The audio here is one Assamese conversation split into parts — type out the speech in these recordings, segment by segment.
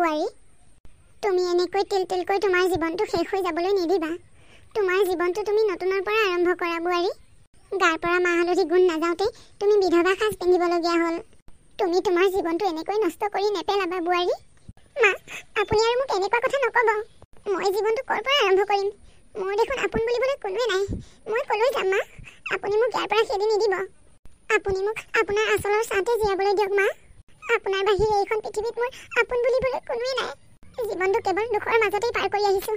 বুৱাৰী তুমি এনেকৈ তিলতিলকৈ তোমাৰ জীৱনটো শেষ হৈ যাবলৈ নিদিবা তোমাৰ জীৱনটো তুমি নতুনৰ পৰা আৰম্ভ কৰা বুৱাৰী গাৰ পৰা মাহ হালধি গুণ নাযাওঁতে তুমি বিধৱা সাজ পিন্ধিবলগীয়া হ'ল তুমি তোমাৰ জীৱনটো এনেকৈ নষ্ট কৰি নেপেলাবা বুৱাৰী মা আপুনি আৰু মোক এনেকুৱা কথা নকব মই জীৱনটো কৰ পৰা আৰম্ভ কৰিম মোৰ দেখোন আপোন বুলিবলৈ কোনোৱে নাই মই কলৈ যাম মা আপুনি মোক ইয়াৰ পৰা খেদি নিদিব আপুনি মোক আপোনাৰ আচলৰ ছাঁতে জীয়াবলৈ দিয়ক মা আপোনাৰ বাহিৰে এইখন পৃথিৱীত মোৰ আপোন বুলিবলৈ কোনোৱে নাই জীৱনটো কেৱল দুখৰ মাজতেই পাৰ কৰি আহিছোঁ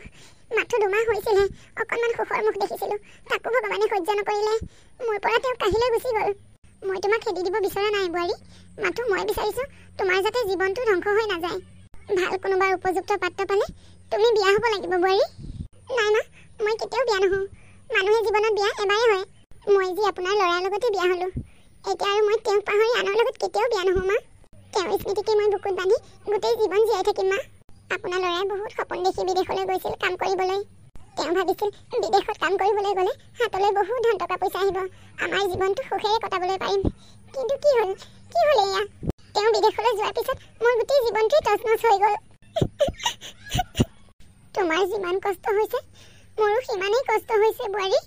মাথো দুমাহ হৈছিলে অকণমান সুখৰ মুখ দেখিছিলোঁ তাকো ভগৱানে সহ্য নকৰিলে মোৰ পৰা তেওঁ কাহিলৈ গুচি গ'ল মই তোমাক খেদি দিব বিচৰা নাই বুৱাৰী মাথো মই বিচাৰিছোঁ তোমাৰ যাতে জীৱনটো ধ্বংস হৈ নাযায় ভাল কোনোবা উপযুক্ত পাত্ৰ পালে তুমি বিয়া হ'ব লাগিব বুৱাৰী নাই মা মই কেতিয়াও বিয়া নহওঁ মানুহে জীৱনত বিয়া এবাৰেই হয় মই যি আপোনাৰ ল'ৰাৰ লগতে বিয়া হ'লোঁ এতিয়া আৰু মই তেওঁক পাহৰি আনৰ লগত কেতিয়াও বিয়া নহওঁ মা তেওঁৰ স্মৃতিকে মই বুকুত বান্ধি গোটেই জীৱন জীয়াই থাকিম মা আপোনাৰ ল'ৰাই বহুত সপোন দেখি বিদেশলৈ গৈছিল কাম কৰিবলৈ তেওঁ ভাবিছিল বিদেশত কাম কৰিবলৈ গ'লে হাতলৈ বহুত ধন টকা পইচা আহিব আমাৰ জীৱনটো সুখেৰে কটাবলৈ পাৰিম কিন্তু কি হ'ল এয়া তেওঁ বিদেশলৈ যোৱাৰ পিছত মোৰ গোটেই জীৱনটোৱেই তছনছ হৈ গ'ল তোমাৰ যিমান কষ্ট হৈছে মোৰো সিমানেই কষ্ট হৈছে বুৱাৰী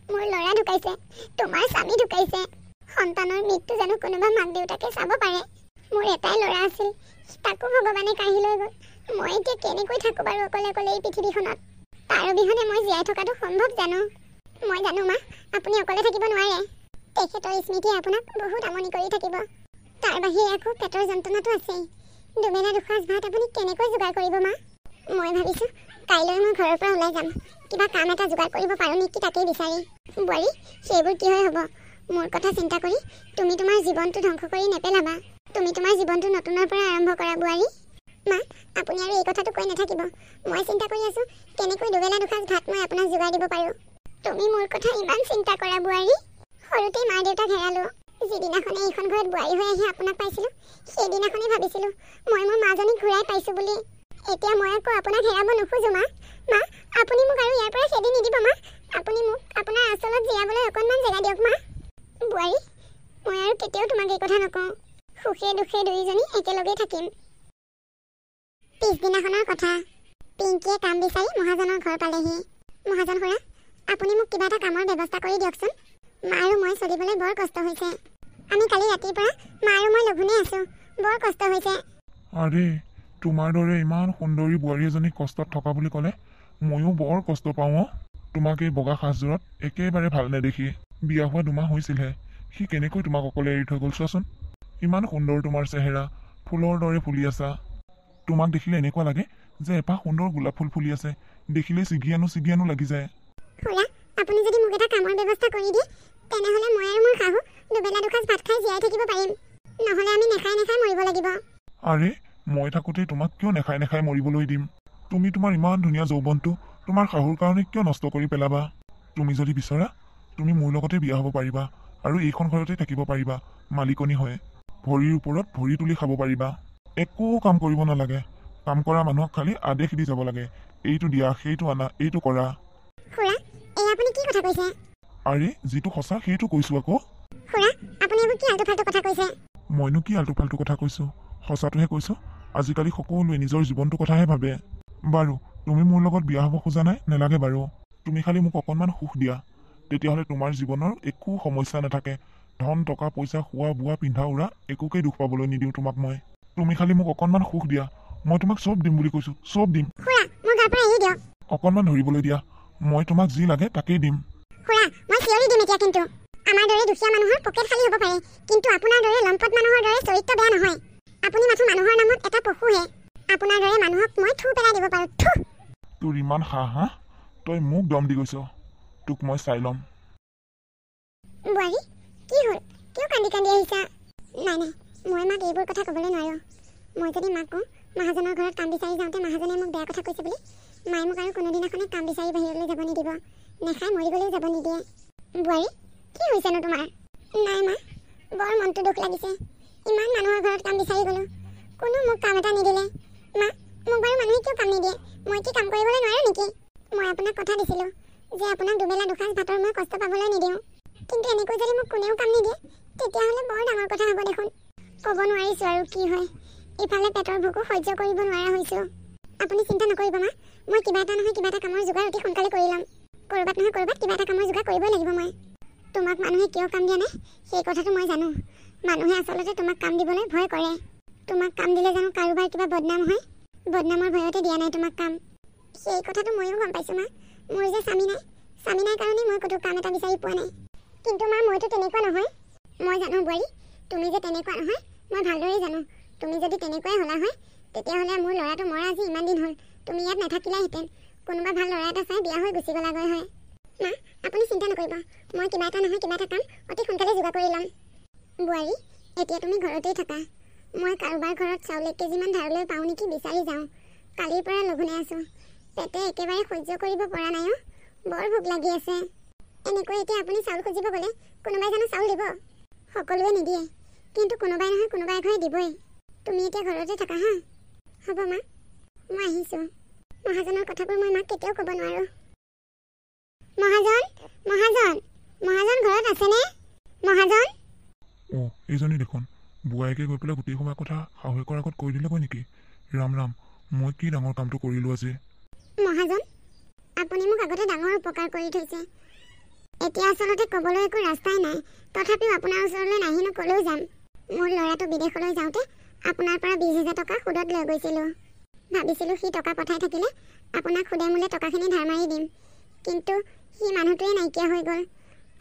মোৰ ল'ৰা ঢুকাইছে তোমাৰ স্বামী ঢুকাইছে সন্তানৰ মৃত্যু জানো কোনোবা মাক দেউতাকে চাব পাৰে মোৰ এটাই ল'ৰা আছিল তাকো ভগৱানে কাঢ়ি লৈ গ'ল মই এতিয়া কেনেকৈ থাকোঁ বাৰু অকলে অকলে এই পৃথিৱীখনত তাৰ অবিহনে মই জীয়াই থকাটো সম্ভৱ জানো মই জানো মা আপুনি অকলে থাকিব নোৱাৰে তেখেতৰ স্মৃতিয়ে আপোনাক বহুত আমনি কৰি থাকিব তাৰ বাহিৰে আকৌ পেটৰ যন্ত্ৰণাটো আছেই দুবেলা দুসাঁজ ভাত আপুনি কেনেকৈ যোগাৰ কৰিব মা মই ভাবিছোঁ কাইলৈ মই ঘৰৰ পৰা ওলাই যাম কিবা কাম এটা যোগাৰ কৰিব পাৰোঁ নেকি তাকেই বিচাৰি বুৱাৰী সেইবোৰ কি হয় হ'ব মোৰ কথা চিন্তা কৰি তুমি তোমাৰ জীৱনটো ধ্বংস কৰি নেপেলাবা তুমি তোমাৰ জীৱনটো নতুনৰ পৰা আৰম্ভ কৰা বুৱাৰী মা আপুনি আৰু এই কথাটো কৈ নাথাকিব মই চিন্তা কৰি আছোঁ কেনেকৈ দুবেলা দুসাঁজ ভাত মই আপোনাক যোগাৰ দিব পাৰোঁ তুমি মোৰ কথা ইমান চিন্তা কৰা বুৱাৰী সৰুতেই মা দেউতাক হেৰালোঁ যিদিনাখনে এইখন ঘৰত বোৱাৰী হৈ আহি আপোনাক পাইছিলোঁ সেইদিনাখনেই ভাবিছিলোঁ মই মোৰ মাজনীক ঘূৰাই পাইছোঁ বুলি এতিয়া মই আকৌ আপোনাক হেৰাব নোখোজোঁ মা আপুনি মোক আৰু ইয়াৰ পৰা খেদি নিদিব মা আপুনি মোক আপোনাৰ আচলত জীয়াবলৈ অকণমান জেগা দিয়ক মা বুৱাৰী মই আৰু কেতিয়াও তোমাক এই কথা নকওঁ সুখে দুখে দুয়োজনী একেলগে থাকিম পিছদিনাখনৰ কথা পিংকীয়ে কাম বিচাৰি মহাজনৰ ঘৰ পালেহি মহাজন খুৰা আপুনি মোক কিবা এটা কামৰ ব্যৱস্থা কৰি দিয়কচোন মা আৰু মই চলিবলৈ বৰ কষ্ট হৈছে আমি কালি ৰাতিৰ পৰা মা আৰু মই লঘোণে আছোঁ বৰ কষ্ট হৈছে আৰে তোমাৰ দৰে ইমান সুন্দৰী বোৱাৰী এজনী কষ্টত থকা বুলি ক'লে ময়ো বৰ কষ্ট পাওঁ তোমাক এই বগা সাজযোৰত একেবাৰে ভাল নেদেখি বিয়া হোৱা দুমাহ হৈছিলহে সি কেনেকৈ তোমাক অকলে এৰি থৈ গ'ল চোৱাচোন ইমান সুন্দৰ তোমাৰ চেহেৰা ফুলৰ দৰে ফুলি আছা তোমাক দেখিলে এনেকুৱা লাগে যে এপাহ সুন্দৰ গোলাপ ফুল ফুলি আছে দেখিলে চিগিয়ানো লাগি যায় খুৰা আপুনি যদি মোক এটা কামৰ ব্যৱস্থা কৰি দিয়ে তেনেহ'লে মই আৰু মোৰ শাহু দুবেলা দুসাঁজ ভাত খাই জীয়াই থাকিব পাৰিম নহ'লে আমি নেখাই মৰিব লাগিব আৰে মই থাকোঁতে তোমাক কিয় নেখাই মৰিবলৈ দিম তুমি তোমাৰ ইমান ধুনীয়া যৌৱনটো তোমাৰ শাহুৰ কাৰণে কিয় নষ্ট কৰি পেলাবা তুমি যদি বিচৰা তুমি মোৰ লগতে বিয়া হ'ব পাৰিবা আৰু এইখন ঘৰতে থাকিব পাৰিবা মালিকনী হৈ ভৰিৰ ওপৰত ভৰি তুলি খাব পাৰিবা একো কাম কৰিব নালাগে কাম কৰা মানুহক খালি আদেশ দি যাব লাগে এইটো দিয়া সেইটো আনা এইটো কৰা খুৰা এই আপুনি কি কথা কৈছে আৰে যিটো সঁচা সেইটো কৈছোঁ আকৌ খুৰা আপুনি এইবোৰ কি আলটু-ফালটু কথা কৈছে মইনো কি আলটু-ফালটু কথা কৈছোঁ সঁচাটোহে কৈছোঁ আজিকালি সকলোৱে নিজৰ জীৱনটোৰ কথাহে ভাবে বাৰু তুমি মোৰ লগত বিয়া হ'ব খোজা নাই নেলাগে বাৰু তুমি খালি মোক অকণমান সুখ দিয়া তেতিয়াহ'লে তোমাৰ জীৱনৰ একো সমস্যা নাথাকে ধন টকা পইচা খোৱা বোৱা পিন্ধা উৰা একোকেই দুখ পাবলৈ নিদিওঁ তোমাক মই তুমি খালি মোক অকণমান সুখ দিয়া মই তোমাক চব দিম বুলি কৈছোঁ চব দিম খুৰা মোৰ গাৰ পৰা এৰি দিয়ক অকণমান ধৰিবলৈ দিয়া মই তোমাক যি লাগে তাকেই দিম খুৰা মই চিঞৰি দিম এতিয়া কিন্তু আমাৰ দৰে দুখীয়া মানুহৰ পকেট খালী হ'ব পাৰে কিন্তু আপোনাৰ দৰে লম্পট মানুহৰ দৰে চৰিত্ৰ বেয়া নহয় আপুনি মাথো মানুহৰ নামত এটা পশুহে আপোনাৰ দৰে মানুহক মই থু পেলাই দিব পাৰোঁ থু তোৰ ইমান হা তই মোক দম দি গৈছ তোক মই চাই ল'ম বুৱাৰী কি হ'ল কিয় কান্দি আহিছা নাই মই মাক এইবোৰ কথা ক'বলৈ নোৱাৰোঁ মই যদি মাক কওঁ মহাজনৰ ঘৰত কাম বিচাৰি যাওঁতে মহাজনে মোক বেয়া কথা কৈছে বুলি মায়ে মোক আৰু কোনোদিনাখনে কাম বিচাৰি বাহিৰলৈ যাব নিদিব নেখাই মৰিবলৈও যাব নিদিয়ে বুৱাৰী কি হৈছেনো তোমাৰ নাই মা বৰ মনটো দুখ লাগিছে ইমান মানুহৰ ঘৰত কাম বিচাৰি গ'লোঁ কোনো মোক কাম এটা নিদিলে মা মোক বাৰু মানুহে কিয় কাম নিদিয়ে মই কি কাম কৰিবলৈ নোৱাৰোঁ নেকি মই আপোনাক কথা দিছিলোঁ যে আপোনাক দুবেলা দুসাঁজ ভাতৰ মই কষ্ট পাবলৈ নিদিওঁ কিন্তু এনেকৈ যদি মোক কোনেও কাম নিদিয়ে তেতিয়াহ'লে বৰ ডাঙৰ কথা হ'ব দেখোন ক'ব নোৱাৰিছোঁ আৰু কি হয় ইফালে পেটৰ ভোকো সহ্য কৰিব নোৱাৰা হৈছোঁ। আপুনি চিন্তা নকৰিব মা, মই কিবা এটা নহয় কিবা এটা কামৰ যোগাৰ অতি সোনকালে কৰি ল'ম। ক'ৰবাত নহয় ক'ৰবাত কিবা এটা কামৰ যোগাৰ কৰিবই লাগিব মই। তোমাক মানুহে কিয় কাম দিয়া নাই সেই কথাটো মই জানো। মানুহে আচলতে তোমাক কাম দিবলৈ ভয় কৰে। তোমাক কাম দিলে জানো কাৰোবাৰ কিবা বদনাম হয়? বদনামৰ ভয়তে দিয়া নাই তোমাক কাম। সেই কথাটো ময়ো গম পাইছোঁ মা। মোৰ যে স্বামী নাই কাৰণে মই ক'তো কাম এটা বিচাৰি পোৱা নাই। কিন্তু মা মইতো তেনেকুৱা নহয়। মই জানো বোৱাৰী, তুমি যে তেনেকুৱা নহয় মই ভালদৰেই জানো। তুমি যদি তেনেকুৱাই হ'লা হয় তেতিয়াহ'লে মোৰ ল'ৰাটো মৰা আজি ইমান দিন হ'ল তুমি ইয়াত নাথাকিলাহেঁতেন। কোনোবা ভাল ল'ৰা এটা চাই বিয়া হৈ গুচি গ'লাগৈ হয়। মা আপুনি চিন্তা নকৰিব, মই কিবা এটা নহয় কিবা এটা কাম অতি সোনকালে যোগাৰ কৰি ল'ম। বোৱাৰী, এতিয়া তুমি ঘৰতেই থাকা। মই কাৰোবাৰ ঘৰত চাউল 1 কেজিমান ধাৰলৈ পাওঁ নেকি বিচাৰি যাওঁ। কালিৰ পৰা লঘোণে আছোঁ। পেটে একেবাৰে সহ্য কৰিব পৰা নাই অ'। বৰ ভোক লাগি আছে। এনেকৈ এতিয়া আপুনি চাউল খুজিব গ'লে কোনোবাই জানো চাউল দিব? সকলোৱে নিদিয়ে, কিন্তু কোনোবাই নহয় কোনোবা এঘৰে দিবই। তুমি এতিয়া ঘৰতে থাকা হা। হ'ব মা, মই আহিছোঁ। মহাজনৰ কথাবোৰ মই মাক কেতিয়াও ক'ব নোৱাৰোঁ। মহাজন ঘৰত আছেনে? মহাজন? এইজনী দেখোন বুঢ়াইকে গৈ পেলাই গোটেই সময় কথা শাহুৱেকৰ আগত কৈ দিলেগৈ নেকি? ৰাম ৰাম, মই কি ডাঙৰ কামটো কৰিলোঁ আজি। মহাজন, আপুনি মোক আগতে ডাঙৰ উপকাৰ কৰি থৈছে। এতিয়া আচলতে ক'বলৈ একো ৰাস্তাই নাই। তথাপিও আপোনাৰ ওচৰলৈ নাহিনো ক'লেও যাম। মোৰ ল'ৰাটো বিদেশলৈ যাওঁতে আপোনাৰ পৰা 20,000 টকা সুদত লৈ গৈছিলোঁ। ভাবিছিলোঁ সি টকা পঠাই থাকিলে আপোনাক সুদে মূলে টকাখিনি ধাৰ মাৰি দিম। কিন্তু সি মানুহটোৱে নাইকিয়া হৈ গ'ল।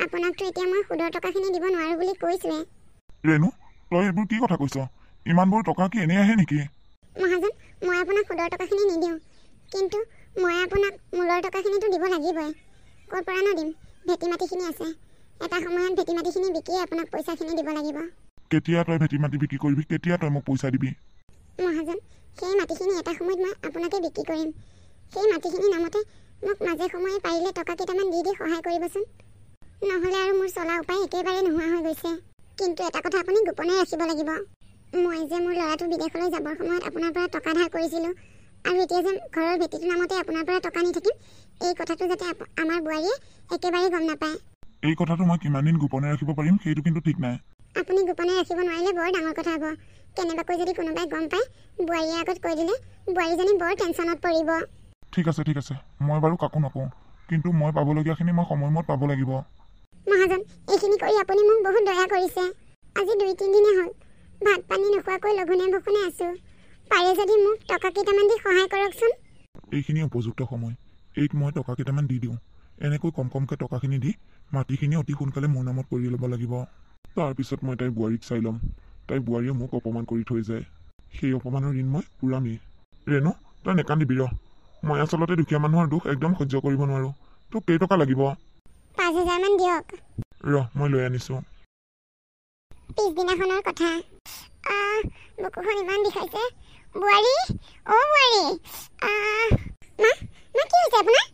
আপোনাকতো এতিয়া মই সুদৰ টকাখিনি দিব নোৱাৰোঁ বুলি কৈছোঁৱে। ৰেণু, তই এইবোৰ কি কথা কৈছ? ইমানবোৰ টকা কি এনেই আহে নেকি? মহাজন, মই আপোনাক সুদৰ টকাখিনি নিদিওঁ, কিন্তু মই আপোনাক মূলৰ টকাখিনিতো দিব লাগিবই। ক'ৰ পৰানো দিম? ভেটি মাটিখিনি আছে। এটা সময়ত ভেটি মাটিখিনি বিকিয়ে আপোনাক পইচাখিনি দিব লাগিব। কেতিয়া তই ভেটি মাটি বিক্ৰী কৰিবি? কেতিয়া তই মোক পইচা দিবি? মহাজন, সেই মাটিখিনি এটা সময়ত মই আপোনাকে বিক্ৰী কৰিম। সেই মাটিখিনি নামতে মোক মাজে সময়ে পাৰিলে টকা কেইটামান দি সহায় কৰিবচোন। নহ'লে আৰু মোৰ চলা উপায় একেবাৰে নোহোৱা হৈ গৈছে। কিন্তু এটা কথা আপুনি গোপনে ৰাখিব লাগিব। মই যে মোৰ ল'ৰাটো বিদেশলৈ যাবৰ সময়ত আপোনাৰ পৰা টকা ধাৰ কৰিছিলোঁ, আৰু এতিয়া যে ঘৰৰ ভেটিটোৰ নামতে আপোনাৰ পৰা টকা নি থাকিম, এই কথাটো যাতে আমাৰ বোৱাৰীয়ে একেবাৰে গম নাপায়। এই কথাটো মই কিমান দিন গোপনে ৰাখিব পাৰিম সেইটো কিন্তু ঠিক নাই। আপুনি গোপনে ৰাখিব নোৱাৰিলে বৰ ডাঙৰ কথা হ'ব। কেনেবাকৈ যদি কোনোবাই গম পায়, বোৱাৰীৰ আগত কৈ দিলে বোৱাৰীজনী বৰ টেনশ্যনত পৰিব। ঠিক আছে, মই বাৰু কাকো নকওঁ, কিন্তু মই পাবলগীয়াখিনি মই সময়মত পাব লাগিব। মহাজন, এইখিনি কৰি আপুনি মোক বহুত দয়া কৰিছে। আজি 2-3 দিনে হ'ল ভাত পানী নোখোৱাকৈ লঘোণে ভোষণে আছোঁ। পাৰে যদি মোক টকা কেইটামান দি সহায় কৰকচোন। এইখিনি উপযুক্ত সময়। এইক মই টকা কেইটামান দি দিওঁ। এনেকৈ কমকৈ টকাখিনি দি মাটিখিনি অতি সোনকালে মোৰ নামত কৰি ল'ব লাগিব। তাৰপিছত মই তাইৰ বোৱাৰীক চাই ল'ম। তাইৰ বোৱাৰীয়ে মোক অপমান কৰি থৈ যায়। সেই অপমানৰ ঋণ মই পুৰামেই। ৰেণু, তই নেকান্দিবি ৰ। মই আচলতে দুখীয়া মানুহৰ দুখ একদম সহ্য কৰিব নোৱাৰোঁ। তোক কেইটকা লাগিব? 5,000 মান দিয়ক। মই লৈ আনিছোঁ। পিছদিনাখনৰ কথা। বুকুখন ইমান বিষাইছে। বোৱাৰী, বোৱাৰী। মা কি হৈছে আপোনাৰ?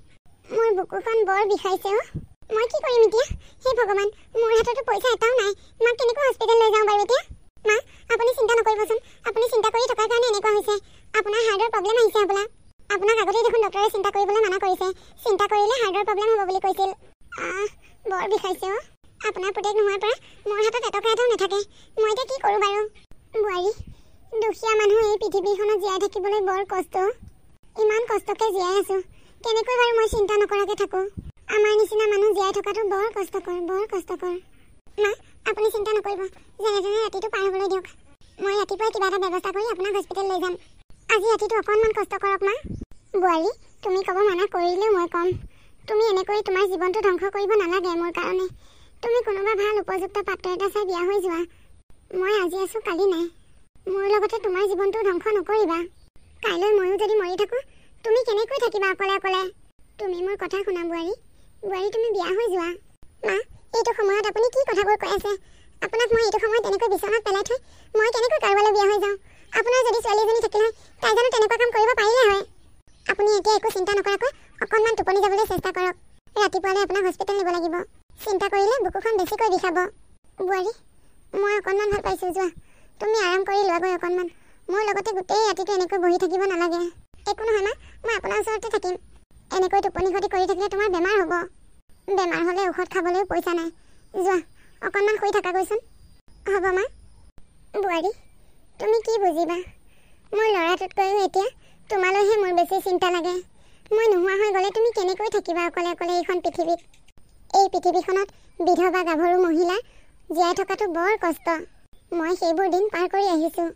মোৰ বুকুখন বৰ বিষাইছে অ'। মই কি কৰিম এতিয়া? হে ভগৱান, মোৰ হাততো পইচা এটাও নাই। মাক কেনেকৈ হস্পিটেল লৈ যাওঁ বাৰু এতিয়া? মা, আপুনি চিন্তা নকৰিবচোন। আপুনি চিন্তা কৰি থকাৰ কাৰণে এনেকুৱা হৈছে। আপোনাৰ হাৰ্টৰ প্ৰব্লেম আহিছে হ'বলা। আপোনাক আগতেই দেখোন ডক্টৰে চিন্তা কৰিবলৈ মানা কৰিছে। চিন্তা কৰিলে হাৰ্টৰ প্ৰব্লেম হ'ব বুলি কৈছিল। বৰ বিষাইছে অ'। আপোনাৰ পুতেক নোহোৱাৰ পৰা মোৰ হাতত এটকা এটাও নাথাকে। মই এতিয়া কি কৰোঁ বাৰু? বোৱাৰী, দুখীয়া মানুহ এই পৃথিৱীখনত জীয়াই থাকিবলৈ বৰ কষ্ট। ইমান কষ্টকৈ জীয়াই আছোঁ। কেনেকৈ বাৰু মই চিন্তা নকৰাকৈ থাকোঁ? আমাৰ নিচিনা মানুহ জীয়াই থকাটো বৰ কষ্টকৰ। মা, আপুনি চিন্তা নকৰিব। যেনে তেনে ৰাতিটো পাৰ হ'বলৈ দিয়ক। মই ৰাতিপুৱাই কিবা এটা ব্যৱস্থা কৰি আপোনাক হস্পিটেল লৈ যাম। আজি ৰাতিটো অকণমান কষ্ট কৰক মা। বোৱাৰী, তুমি ক'ব মানা কৰিলেও মই ক'ম। তুমি এনেকৈ তোমাৰ জীৱনটো ধ্বংস কৰিব নালাগে মোৰ কাৰণে। তুমি কোনোবা ভাল উপযুক্ত পাত্ৰ এটা চাই বিয়া হৈ যোৱা। মই আজি আছোঁ কালি নাই। মোৰ লগতে তোমাৰ জীৱনটো ধ্বংস নকৰিবা। কাইলৈ ময়ো যদি মৰি থাকোঁ, তুমি কেনেকৈ থাকিবা অকলে অকলে? তুমি মোৰ কথা শুনা বোৱাৰী। তুমি বিয়া হৈ যোৱা। মা, এইটো সময়ত আপুনি কি কথাবোৰ কৈ আছে? আপোনাক মই এইটো সময়ত এনেকৈ বিচনাত পেলাই থৈ মই কেনেকৈ কাৰোবালৈ বিয়া হৈ যাওঁ? আপোনাৰ যদি ছোৱালীজনী থাকিল হয়, তাই জানো তেনেকুৱা কাম কৰিব পাৰিলে হয়? আপুনি এতিয়া একো চিন্তা নকৰাকৈ অকণমান টোপনি যাবলৈ চেষ্টা কৰক। ৰাতিপুৱালৈ আপোনাক হস্পিটেল নিব লাগিব। চিন্তা কৰিলে বুকুখন বেছিকৈ বিষাব। বোৱাৰী, মই অকণমান ভাল পাইছোঁ, যোৱা। তুমি আৰাম কৰি লোৱাগৈ অকণমান। মোৰ লগতে গোটেই ৰাতিটো এনেকৈ বহি থাকিব নালাগে। একো নহয় মা, মই আপোনাৰ ওচৰতে থাকিম। এনেকৈ টোপনি ক্ষতি কৰি থাকিলে তোমাৰ বেমাৰ হ'ব। বেমাৰ হ'লে ঔষধ খাবলৈও পইচা নাই। যোৱা, অকণমান শুই থাকাগৈচোন। হ'ব মা। বোৱাৰী, তুমি কি বুজিবা? মোৰ ল'ৰাটোতকৈও এতিয়া তোমালৈহে মোৰ বেছি চিন্তা লাগে। মই নোহোৱা হৈ গ'লে তুমি কেনেকৈ থাকিবা অকলে অকলে এইখন পৃথিৱীত? এই পৃথিৱীখনত বিধৱা গাভৰু মহিলা জীয়াই থকাটো বৰ কষ্ট। মই সেইবোৰ দিন পাৰ কৰি আহিছোঁ।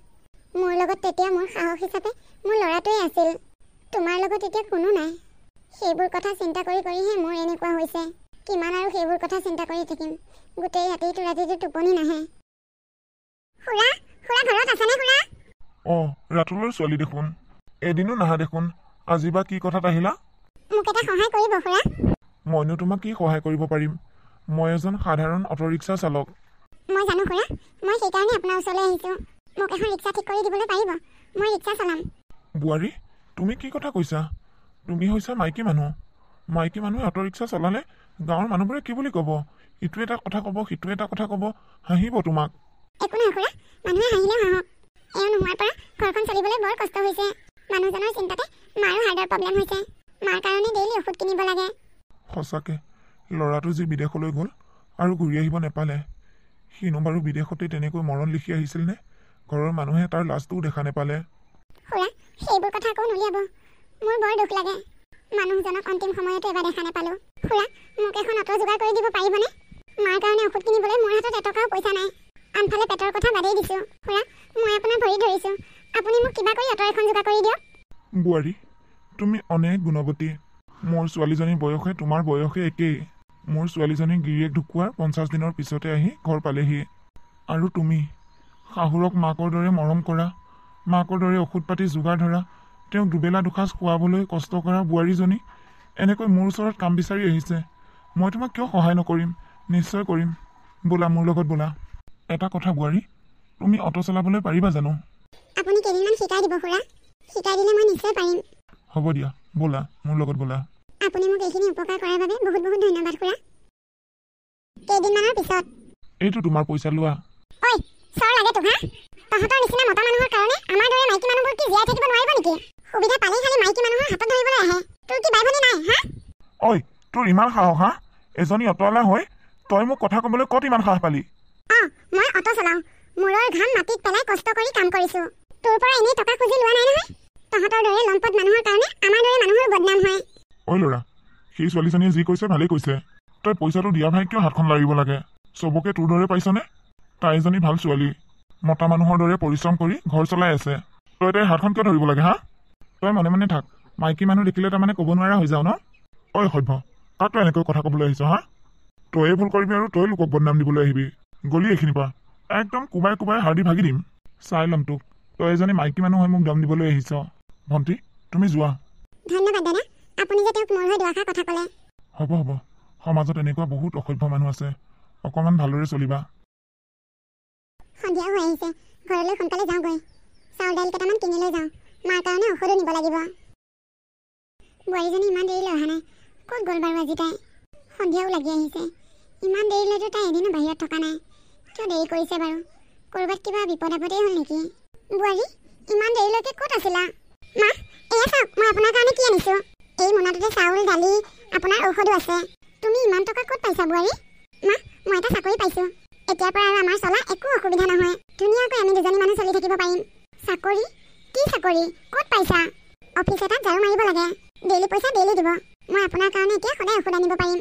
মোৰ লগত তেতিয়া মোৰ সাহস হিচাপে মোৰ ল'ৰাটোৱে আছিল। তোমাৰ লগত এতিয়া কোনো নাই। সেইবোৰ কথা চিন্তা কৰি কৰিহে মোৰ এনেকুৱা হৈছে। কিমান আৰু সেইবোৰ কথা চিন্তা কৰি থাকিম? গোটেই ৰাতিটো টোপনি নাহে। খুৰা, খুৰা ঘৰত আছেনে খুৰা? ৰাতুলৰ ছোৱালী দেখোন, এদিনো নাহা দেখোন। আজি বা কি কথাত আহিলা? মোক এটা সহায় কৰিব খুৰা? মইনো তোমাক কি সহায় কৰিব পাৰিম? মই এজন সাধাৰণ অটোৰিক্সা চালক। মই জানো খুৰা, মই সেইকাৰণে আপোনাৰ ওচৰলৈ আহিছোঁ। মোক এখন ৰিক্সা ঠিক কৰি দিবলৈ পাৰিব? মই ৰিক্সা চলাম। বোৱাৰী, তুমি কি কথা কৈছা? তুমি হৈছা মাইকী মানুহ। মাইকী মানুহে অটোৰিক্সা চলালে গাঁৱৰ মানুহবোৰে কি বুলি ক'ব? ইটো এটা কথা ক'ব, সিটো এটা কথা ক'ব, হাঁহিব তোমাক। একো নহয় খুৰা, মানুহে হাঁহিলেও হাঁহক। এওঁ নোহোৱাৰ পৰা ঘৰখন চলিবলৈ বৰ কষ্ট হৈছে। মানুহজনৰ চিন্তাতে মাৰো হাৰ্টৰ প্ৰব্লেম হৈছে। মাৰ কাৰণে ডেইলি ঔষধ কিনিব লাগে। সঁচাকে, ল'ৰাটো যি বিদেশলৈ গ'ল আৰু ঘূৰি আহিব নেপালে, সিনো বাৰু বিদেশতে তেনেকৈ মৰণ লিখি আহিছিল নে? ঘৰৰ মানুহে তাৰ লাজটোও দেখা নেপালে। খুৰা, সেইবোৰ কথা আকৌ নুলিয়াব। মোৰ বৰ দুখ লাগে। মানুহজনক অন্তিম সময়তো এবাৰ দেখা নাপালোঁ। খুৰা, মোক এখন অটো যোগাৰ কৰি দিব পাৰিবনে? মাৰ কাৰণে ঔষধ কিনিবলৈ মোৰ হাতত এটকাও পইচা নাই। আনফালে পেটৰ কথা বাদেই দিছোঁ। খুৰা, মই আপোনাৰ ভৰি ধৰিছোঁ। আপুনি মোক কিবা কৰি অটো এখন যোগাৰ কৰি দিয়ক। বোৱাৰী, তুমি অনেক গুণৱতী। মোৰ ছোৱালীজনীৰ বয়সে তোমাৰ বয়সে একেই। মোৰ ছোৱালীজনীৰ গিৰিয়েক ঢুকুৱাৰ 50 দিনৰ পিছতে আহি ঘৰ পালেহি। আৰু তুমি শাহুৰক মাকৰ দৰে মৰম কৰা, মাকৰ দৰে ঔষধ পাতি যোগাৰ ধৰা, তেওঁক দুবেলা দুসাঁজ খোৱাবলৈ কষ্ট কৰা বোৱাৰীজনী এনেকৈ মোৰ ওচৰত কাম বিচাৰি আহিছে। মই তোমাক কিয় সহায় নকৰিম? নিশ্চয় কৰিম। ব'লা, মোৰ লগত ব'লা। এটা কথা বোৱাৰী, তুমি অটো চলাবলৈ পাৰিবা জানো? আপুনি কেইদিনমান শিকাই দিব খুৰা। শিকাই দিলে মই নিশ্চয় পাৰিম। হ'ব দিয়া, ব'লা, মোৰ লগত ব'লা। আপুনি মোক এইখিনি উপকাৰ কৰাৰ বাবে বহুত বহুত ধন্যবাদ খুৰা। কেইদিনমানৰ পিছত এইটো তোমাৰ পইচা লোৱা। ঐ, চৰ লাগে তোক, হা? তহঁতৰ নিচিনা মতা মানুহৰ কাৰণে আমাৰ দৰে মাইকী মানুহবোৰ কি জীয়াই থাকিব নোৱাৰিব নেকি? সুবিধা পালেই খালি মাইকী মানুহৰ হাতত ধৰিবলৈ আহে। তোৰ কি বাই ভনী নাই, হা? ঐ, তোৰ ইমান সাহস, হা? এজনী অটোৱালা হৈ তই মোক কথা ক'বলৈ ক'ত ইমান সাহস পালি? মই অটো চলাওঁ। মূৰৰ ঘাম মাটিত পেলাই কষ্ট কৰি কাম কৰিছোঁ। তোৰ পৰা এনেই টকা খুজি লোৱা নাই নহয়। তহঁতৰ দৰে লম্পট মানুহৰ কাৰণে আমাৰ দৰে মানুহৰ বদনাম হয়। ঐ ল'ৰা, সেই ছোৱালীজনীয়ে যি কৈছে ভালেই কৈছে। তই পইচাটো দিয়া ভাই কিয় হাতখন লাৰিব লাগে? চবকে তোৰ দৰে পাইছনে? তাই এজনী ভাল ছোৱালী, মতা মানুহৰ দৰে পৰিশ্ৰম কৰি ঘৰ চলাই আছে। তই তাইৰ হাতখন কিয় ধৰিব লাগে, হা? তই মনে মনে থাক। মাইকী মানুহ দেখিলে তাৰমানে ক'ব নোৱাৰা হৈ যাও ন? ঐ সভ্য, কাক তই এনেকৈ কথা ক'বলৈ আহিছ, হা? তয়ে ভুল কৰিবি আৰু তই লোকক বদনাম দিবলৈ আহিবি। গলি এইখিনিৰ পৰা একদম কোবাই কোবাই হাৰ্ডি ভাগি দিম। চাই ল'ম তোক। তই এজনী মাইকী মানুহ হৈ মোক দম দিবলৈ আহিছ। ভণ্টি, তুমি যোৱা। ধন্যবাদ দাদা, আপুনি যে তেওঁক মোৰ হৈ দুআষাৰ কথা ক'লে। হ'ব হ'ব, সমাজত এনেকুৱা বহুত অসভ্য মানুহ আছে। অকণমান ভালদৰে চলিবা। সন্ধিয়া হৈ আহিছে, ঘৰলৈ সোনকালে যাওঁগৈ। চাউল দাইল কেইটামান কিনি লৈ যাওঁ। মাৰ কাৰণে ঔষধো নিব লাগিব। বোৱাৰীজনী ইমান দেৰিলৈ অহা নাই। ক'ত গ'ল বাৰু আজি তাই? সন্ধিয়াও লাগি আহিছে। ইমান দেৰিলৈতো তাই এদিনো বাহিৰত থকা নাই। কিয় দেৰি কৰিছে বাৰু? ক'ৰবাত কিবা বিপদ আপদেই হ'ল নেকি? বোৱাৰী, ইমান দেৰিলৈকে ক'ত আছিলা? মা, এয়া চাওক, মই আপোনাৰ কাৰণে কি আনিছোঁ। এই মোনাটোতে চাউল, দালি, আপোনাৰ ঔষধো আছে। তুমি ইমান টকা ক'ত পাইছা বোৱাৰী? মা, মই এটা চাকৰি পাইছোঁ। এতিয়াৰ পৰা আৰু আমাৰ চলা একো অসুবিধা নহয়। ধুনীয়াকৈ আমি দুজনী মানুহ চলি থাকিব পাৰিম। চাকৰি? কি চাকৰি? ক'ত পাইছা? অফিচ এটাত ঝাৰু মাৰিব লাগে। ডেইলি পইচা ডেইলি দিব। মই আপোনাৰ কাৰণে এতিয়া সদায় ঔষধ আনিব পাৰিম।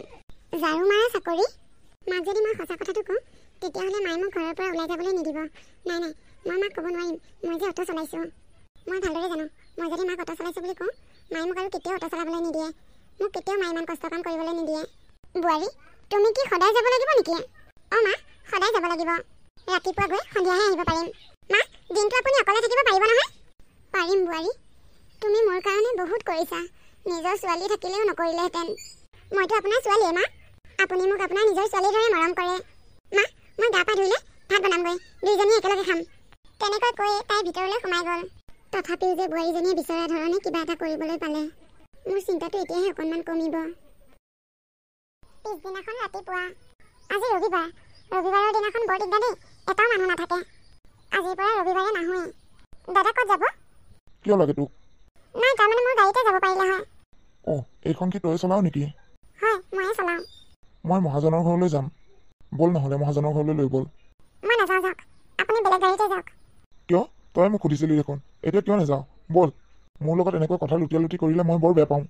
ঝাৰু মাৰা চাকৰি? মাক যদি মই সঁচা কথাটো কওঁ, তেতিয়াহ'লে মায়ে মোক ঘৰৰ পৰা ওলাই যাবলৈ নিদিব। নাই নাই, মই মাক ক'ব নোৱাৰিম মই যে অটো চলাইছোঁ। মই ভালদৰে জানো, মই যদি মাক অটো চলাইছোঁ বুলি কওঁ, মায়ে মোক আৰু কেতিয়াও অটো চলাবলৈ নিদিয়ে। মোক কেতিয়াও মায়ে ইমান কষ্ট কাম কৰিবলৈ নিদিয়ে। বোৱাৰী, তুমি কি সদায় যাব লাগিব নেকি? মা, সদায় যাব লাগিব। ৰাতিপুৱা গৈ সন্ধিয়াহে আহিব পাৰিম। মা, দিনটো আপুনি অকলে থাকিব পাৰিব নহয়? পাৰিম বোৱাৰী। তুমি মোৰ কাৰণে বহুত কৰিছা। নিজৰ ছোৱালী থাকিলেও নকৰিলেহেঁতেন। মইতো আপোনাৰ ছোৱালীয়ে মা। আপুনি মোক আপোনাৰ নিজৰ ছোৱালীৰ দৰে মৰম কৰে। মা, মই গা পা ধুইলে ভাত বনামগৈ। দুইজনীয়ে একেলগে খাম। তেনেকৈ কৈ তাই ভিতৰলৈ সোমাই গ'ল। তথাপিও যে বোৱাৰীজনীয়ে বিচৰা ধৰণে কিবা এটা কৰিবলৈ পালে। মোৰ চিন্তাটো এতিয়াহে অকণমান কমিব। পিছদিনাখন ৰাতিপুৱা। আজি ৰবিবাৰ। ৰবিবাৰৰ দিনাখন বৰ দিগদাৰ দেই, এটাও মানুহ নাথাকে। আজিৰ পৰা ৰবিবাৰে নাহোৱেই। দাদা ক'ত যাব? কিয় লাগে তোক? নাই, তাৰমানে মোৰ গাড়ীতে যাব পাৰিলে হয়। এইখন কি তই চলাও নেকি? হয়, ময়ে চলাওঁ। মই মহাজনৰ ঘৰলৈ যাম। ব'ল নহ'লে মহাজনৰ ঘৰলৈ লৈ ব'ল। মই নাযাওঁ, যাওক। আপুনি বেলেগ গাড়ীতে যাওক। কিয়? তই মোক সুধিছিলি দেখোন, এতিয়া কিয় নাযাওঁ? বল, মোৰ লগত এনেকৈ কথা লুটিয়া লুটি কৰিলে মই বৰ বেয়া পাওঁ।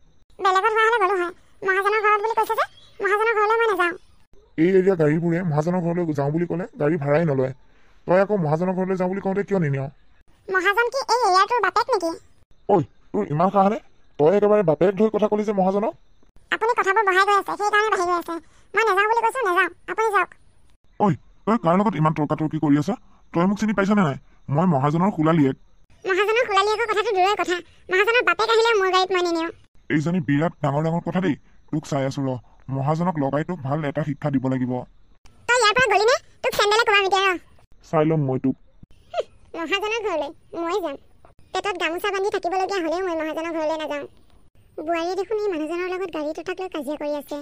বেলেগত হোৱা হ'লে গ'লো হয়, মহাজনৰ ঘৰত বুলি কৈছে যে মহাজনৰ ঘৰলৈ মই নাযাওঁ। এই এৰিয়া গাড়ীবোৰে মহাজনৰ ঘৰলৈ যাওঁ বুলি ক'লে গাড়ী ভাড়াই নলয়। তই আকৌ মহাজনৰ ঘৰলৈ যাওঁ বুলি কওঁতে কিয় নিনিয়? মহাজন কি এই এৰিয়াটোৰ বাপেক নেকি? ঐ, তোৰ ইমান সাহসনে? তই একেবাৰে বাপেক ধৰি কথা ক'লি যে মহাজনক? আপুনি কথাবোৰ বঢ়াই গৈ আছে, সেইকাৰণে বাঢ়ি গৈ আছে। মই নাযাওঁ বুলি কৈছোঁ, নাযাওঁ, আপুনি যাওক। ঐ, তই কাৰ লগত ইমান তৰ্কাতৰ্কি কৰি আছ? তই মোক চিনি পাইছনে নাই? মই মহাজনৰ খোলালীয়েক। মহাজনৰ খোলালীয়েকৰ কথাটো দূৰৰে কথা, মহাজনৰ বাপেক আহিলে মোৰ গাড়ীত মই নিনিওঁ। এইজনী বিৰাট ডাঙৰ ডাঙৰ কথা দেই। তোক চাই আছো ৰ, মহাজনক লগাই তোক ভাল এটা শিক্ষা দিব লাগিব। তই ইয়াৰ পৰা গলি নে? তোক চেণ্ডেলে কোবাম এতিয়া ৰ। চাই ল'ম মই তোক। মহাজনৰ ঘৰলৈ মই যাম। পেটত গামোচা বান্ধি থাকিবলগীয়া হ'লেও মই মহাজনৰ ঘৰলৈ নাযাওঁ। বোৱাৰীয়ে দেখোন এই মানুহজনৰ লগত গাড়ী টুটাক লৈ কাজিয়া কৰি আছে।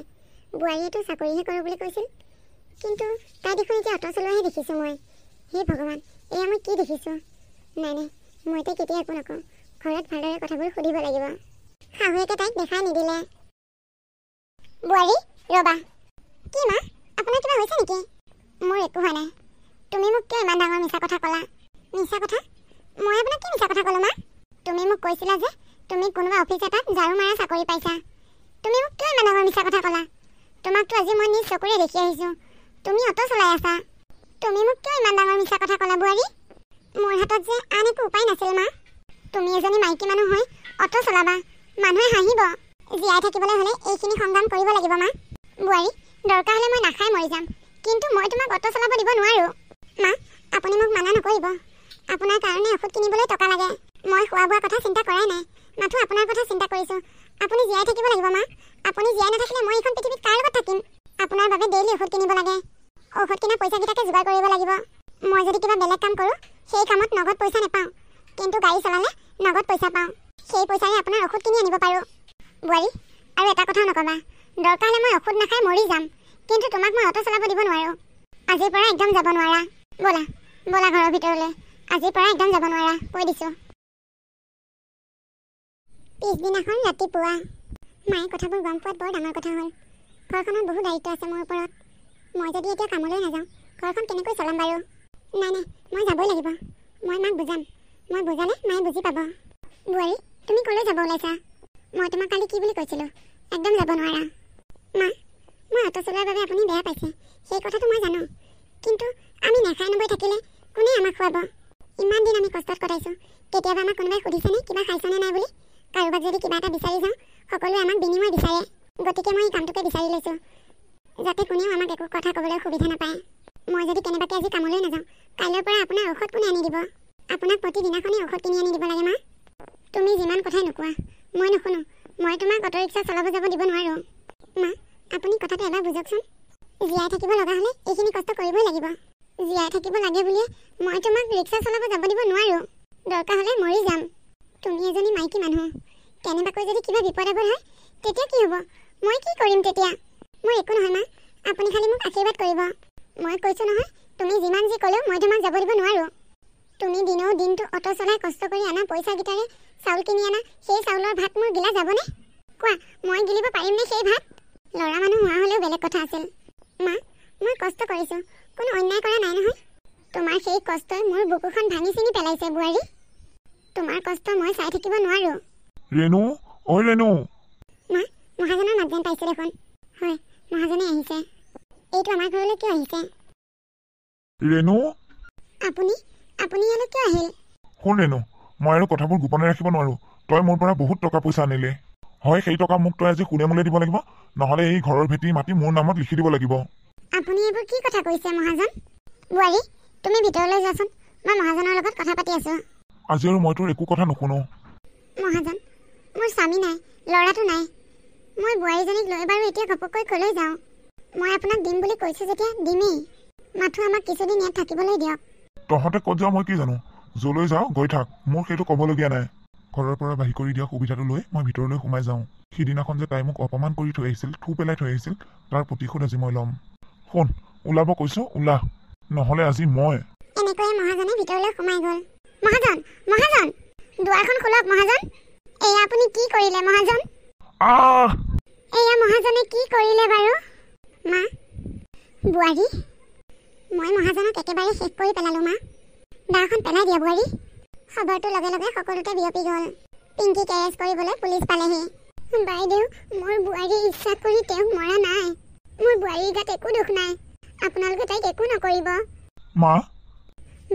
বোৱাৰীয়েতো চাকৰিহে কৰোঁ বুলি কৈছিল, কিন্তু তাই দেখোন এতিয়া অটো চলোৱাহে দেখিছোঁ মই। হে ভগৱান, এয়া মই কি দেখিছোঁ? নাই নাই, মই তাইক কেতিয়া একো নকওঁ। ঘৰত ভালদৰে কথাবোৰ সুধিব লাগিব। শাহুৱেকে তাইক দেখাই নিদিলে। বোৱাৰী ৰ'বা। কি মা, আপোনাৰ কিবা হৈছে নেকি? মোৰ একো হোৱা নাই। তুমি মোক কিয় ইমান ডাঙৰ মিছা কথা ক'লা? মিছা কথা? মই আপোনাক কি মিছা কথা ক'লো মা? তুমি মোক কৈছিলা যে তুমি কোনোবা অফিচ এটাত ঝাৰু মাৰা চাকৰি পাইছা। তুমি মোক কিয় ইমান ডাঙৰ মিছা কথা ক'লা? তোমাকতো আজি মই নিজ চকুৰে দেখি আহিছোঁ, তুমি অটো চলাই আছা। তুমি মোক কিয় ইমান ডাঙৰ মিছা কথা ক'লা বোৱাৰী? মোৰ হাতত যে আন একো উপায় নাছিল মা। তুমি এজনী মাইকী মানুহ হৈ অটো চলাবা, মানুহে হাঁহিব। জীয়াই থাকিবলৈ হ'লে এইখিনি সংগ্ৰাম কৰিব লাগিব মা। বোৱাৰী, দৰকাৰ হ'লে মই নাখাই মৰি যাম, কিন্তু মই তোমাক অটো চলাব দিব নোৱাৰোঁ। মা, আপুনি মোক মানা নকৰিব। আপোনাৰ কাৰণে ঔষধ কিনিবলৈ টকা লাগে। মই খোৱা বোৱাৰ কথা চিন্তা কৰাই নাই, মাথো আপোনাৰ কথা চিন্তা কৰিছোঁ। আপুনি জীয়াই থাকিব লাগিব মা। আপুনি জীয়াই নাথাকিলে মই এইখন পৃথিৱীত কাৰ লগত থাকিম? আপোনাৰ বাবে ডেইলি ঔষধ কিনিব লাগে। ঔষধ কিনা পইচাকেইটাকে যোগাৰ কৰিব লাগিব। মই যদি কিবা বেলেগ কাম কৰোঁ, সেই কামত নগদ পইচা নাপাওঁ, কিন্তু গাড়ী চলালে নগদ পইচা পাওঁ। সেই পইচাৰে আপোনাৰ ঔষধ কিনি আনিব পাৰোঁ। বোৱাৰী, আৰু এটা কথাও নক'বা। দৰকাৰ হ'লে মই ঔষধ নাখাই মৰি যাম, কিন্তু তোমাক মই অটো চলাব দিব নোৱাৰোঁ। আজিৰ পৰা একদম যাব নোৱাৰা। ব'লা ব'লা ঘৰৰ ভিতৰলৈ। আজিৰ পৰা একদম যাব নোৱাৰা, কৈ দিছোঁ। পিছদিনাখন ৰাতিপুৱা মায়ে কথাবোৰ গম পোৱাত বৰ ডাঙৰ কথা হ'ল। ঘৰখনত বহু দায়িত্ব আছে মোৰ ওপৰত। মই যদি এতিয়া কামলৈ নাযাওঁ, ঘৰখন কেনেকৈ চলাম বাৰু? নাই নাই, মই যাবই লাগিব। মই মাক বুজাম। মই বুজালে মায়ে বুজি পাব। বোৱাৰী, তুমি ক'লৈ যাব ওলাইছা? মই তোমাক কালি কি বুলি কৈছিলোঁ? একদম যাব নোৱাৰা। মা, মই অটো চলোৱাৰ বাবে আপুনি বেয়া পাইছে, সেই কথাটো মই জানো, কিন্তু আমি নাখাই নবৈ থাকিলে কোনে আমাক খুৱাব? ইমান দিন আমি কষ্টত কটাইছোঁ। কেতিয়াবা আমাক কোনোবাই সুধিছেনে কিবা খাইছনে নাই বুলি? কাৰোবাক যদি কিবা এটা বিচাৰি যাওঁ, সকলোৱে আমাক বিনিময় বিচাৰে। গতিকে মই এই কামটোকে বিচাৰি লৈছোঁ, যাতে কোনেও আমাক একো কথা ক'বলৈ সুবিধা নাপায়। মই যদি কেনেবাকৈ আজি কামলৈ নাযাওঁ, কাইলৈৰ পৰা আপোনাৰ ঔষধ কোনে আনি দিব? আপোনাক প্ৰতিদিনাখনেই ঔষধ কিনি আনি দিব লাগে মা। তুমি যিমান কথাই নোকোৱা, মই নুশুনো। মই তোমাক অটো ৰিক্সা চলাব যাব দিব নোৱাৰোঁ। মা, আপুনি কথাটো এবাৰ বুজকচোন। জীয়াই থাকিব লগা হ'লে এইখিনি কষ্ট কৰিবই লাগিব। জীয়াই থাকিব লাগে বুলিয়ে মই তোমাক ৰিক্সা চলাব যাব দিব নোৱাৰোঁ। দৰকাৰ হ'লে মৰি যাম। তুমি এজনী মাইকী মানুহ। কেনেবাকৈ যদি কিবা বিপদ আপদ হয়, তেতিয়া কি হ'ব? মই কি কৰিম তেতিয়া? মোৰ একো নহয় মা, আপুনি খালি মোক আশীৰ্বাদ কৰিব। মই কৈছোঁ নহয়, তুমি যিমান যি ক'লেও মই তোমাক যাব দিব নোৱাৰোঁ। তুমি দিনেও দিনটো অটো চলাই কষ্ট কৰি অনা পইচাকেইটাৰে চাউল কিনি অনা সেই চাউলৰ ভাত মোৰ গিলা যাবনে? কোৱা, মই গিলিব পাৰিমনে সেই ভাত? ল'ৰা মানুহ হোৱা হ'লেও বেলেগ কথা আছিল। মা, মই কষ্ট কৰিছোঁ, কোনো অন্যায় কৰা নাই নহয়। তোমাৰ সেই কষ্টই মোৰ বুকুখন ভাঙি চিঙি পেলাইছে বোৱাৰী। তোমাৰ কষ্ট মই চাই থাকিব নোৱাৰোঁ। ৰেণু, ঐ ৰেণু। মা, মহাজনৰ মাত যেন পাইছোঁ দেখোন। হয়, মহাজনে আহিছে। এইটো আমাৰ ঘৰলৈ কিয় আহিছে? ৰেণু, আপুনি ইয়ালৈ কিয় আহিল? শুন ৰেণু, মই আৰু কথাবোৰ গোপনে ৰাখিব নোৱাৰোঁ। তই মোৰ পৰা বহুত টকা পইচা আনিলি। হয়, সেই টকা মোক তই আজি সুদে মূলে দিব লাগিব, নহ'লে এই ঘৰৰ ভেটি মাটি মোৰ নামত লিখি দিব লাগিব। আপুনি এইবোৰ কি কথা কৈছে মহাজন? বোৱাৰী, তুমি ভিতৰলৈ যোৱাচোন, মই মহাজনৰ লগত কথা পাতি আছোঁ। আজি আৰু মই তোৰ একো কথা নুশুনো। মহাজন, মোৰ স্বামী নাই, ল'ৰাটো নাই। মই বোৱাৰীজনীক লৈ বাৰু এতিয়া ঘপককৈ ক'লৈ যাওঁ? মই আপোনাক দিম বুলি কৈছোঁ যেতিয়া দিমেই, মাথো আমাক কিছুদিন ইয়াত থাকিবলৈ দিয়ক। তহঁতে ক'ত যাওঁ মই কি জানো? য'লৈ যাওঁ গৈ থাক, মোৰ সেইটো ক'বলগীয়া নাই। ঘৰৰ পৰা বাহিৰ কৰি দিয়া সুবিধাটো লৈ মই ভিতৰলৈ সোমাই যাওঁ। সিদিনাখন যে তাই মোক অপমান কৰি থৈ আহিছিল, থু পেলাই থৈ আহিছিল, তাৰ প্ৰতিশোধ আজি মই ল'ম। শুন, ওলাব কৈছোঁ, ওলা, নহ'লে আজি মই। এনেকৈয়ে মহাজনে ভিতৰলৈ সোমাই গ'ল। মহাজন, মহাজন, দুৱাৰখন খোলক মহাজন। এয়া আপুনি কি কৰিলে মহাজন? এয়া মহাজনে কি কৰিলে বাৰু? মা, বোৱাৰী, মই মহাজনক একেবাৰে শেষ কৰি পেলালোঁ মা। দাখন পেলাই দিয়া বোৱাৰী। খবৰটো লগে লগে সকলোতে বিয়পি গ'ল। পিংকিক এৰেষ্ট কৰিবলৈ পুলিচ পালেহি। বাইদেউ, মোৰ বোৱাৰী ইচ্ছা কৰি তেওঁক মৰা নাই। মোৰ বোৱাৰীৰ গাত একো দুখ নাই। আপোনালোকে তাইক একো নকৰিব। মা,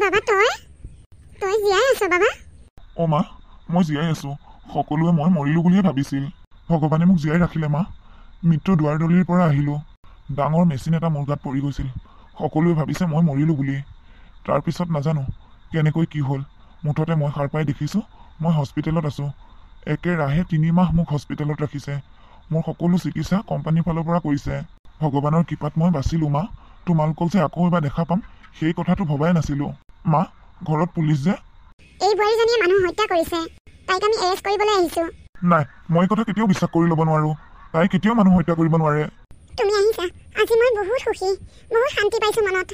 বাবা তই জীয়াই আছ বাবা? অ মা, মই জীয়াই আছো। সকলোৱে মই মৰিলো বুলিয়ে ভাবিছিল। ভগৱানে মোক জীয়াই ৰাখিলে মা। মৃত্যু দুৱাৰদলিৰ পৰা আহিলো। ডাঙৰ মেচিন এটা মোৰ গাত পৰি গৈছিল। সকলোৱে ভাবিছে মই মৰিলো বুলি। তাৰপিছত নাজানো কেনেকৈ কি হ'ল। মুঠতে মই সাৰ পাই দেখিছোঁ মই হস্পিটেলত আছোঁ। একেৰাহে 3 মাহ মোক হস্পিটেলত ৰাখিছে। মোৰ সকলো চিকিৎসা কোম্পানীৰ ফালৰ পৰা কৰিছে। ভগৱানৰ কৃপাত মই বাচিলোঁ মা। তোমালোকক যে আকৌ এবাৰ দেখা পাম সেই কথাটো ভবাই নাছিলোঁ। মা, ঘৰত পুলিচ যে। এই বোৱাৰীজনীয়ে মানুহ হত্যা কৰিছে। তাইক আমি এৰেষ্ট কৰিবলৈ আহিছোঁ। নাই, মই এই কথা কেতিয়াও বিশ্বাস কৰি ল'ব নোৱাৰোঁ। তাই কেতিয়াও মানুহ হত্যা কৰিব নোৱাৰে। তুমি আহিছা, আজি মই বহুত সুখী, বহুত শান্তি পাইছোঁ মনত।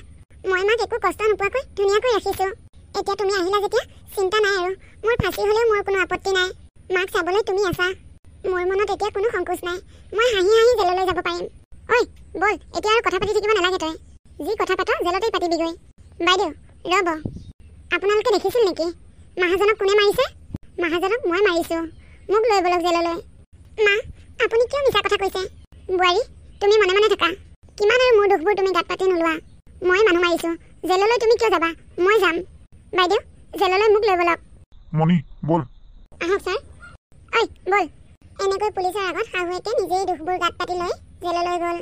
মই মাক একো কষ্ট নোপোৱাকৈ ধুনীয়াকৈ ৰাখিছোঁ। এতিয়া তুমি আহিলা যেতিয়া চিন্তা নাই আৰু। মোৰ ফাঁচি হ'লেও মোৰ কোনো আপত্তি নাই। মাক চাবলৈ তুমি আছা। মোৰ মনত এতিয়া কোনো সংকোচ নাই। মই হাঁহি হাঁহি জেললৈ যাব পাৰিম। ঐ বল, এতিয়া আৰু কথা পাতি থাকিব নালাগে। তই যি কথা পাত জেলতেই পাতিবিগৈ। বাইদেউ ৰ'ব, আপোনালোকে দেখিছিল নেকি মহাজনক কোনে মাৰিছে? মহাজনক মই মাৰিছোঁ। মোক লৈ বলক জেললৈ। মা, আপুনি কিয় মিছা কথা কৈছে? বোৱাৰী, তুমি মনে মনে থাকা। কিমান আৰু মোৰ দুখবোৰ তুমি গাত পাতি নোলোৱা। মই মানুহ মাৰিছোঁ। জেললৈ তুমি কিয় যাবা? মই যাম। বাইদেউ, জেললৈ মোক লৈ বলক। মণি, বল। আহক ছাৰ। ঐ বল। এনেকৈ পুলিচৰ আগত শাহুৱেকে নিজেই দুখবোৰ গাত পাতি লৈ জেললৈ গ'ল।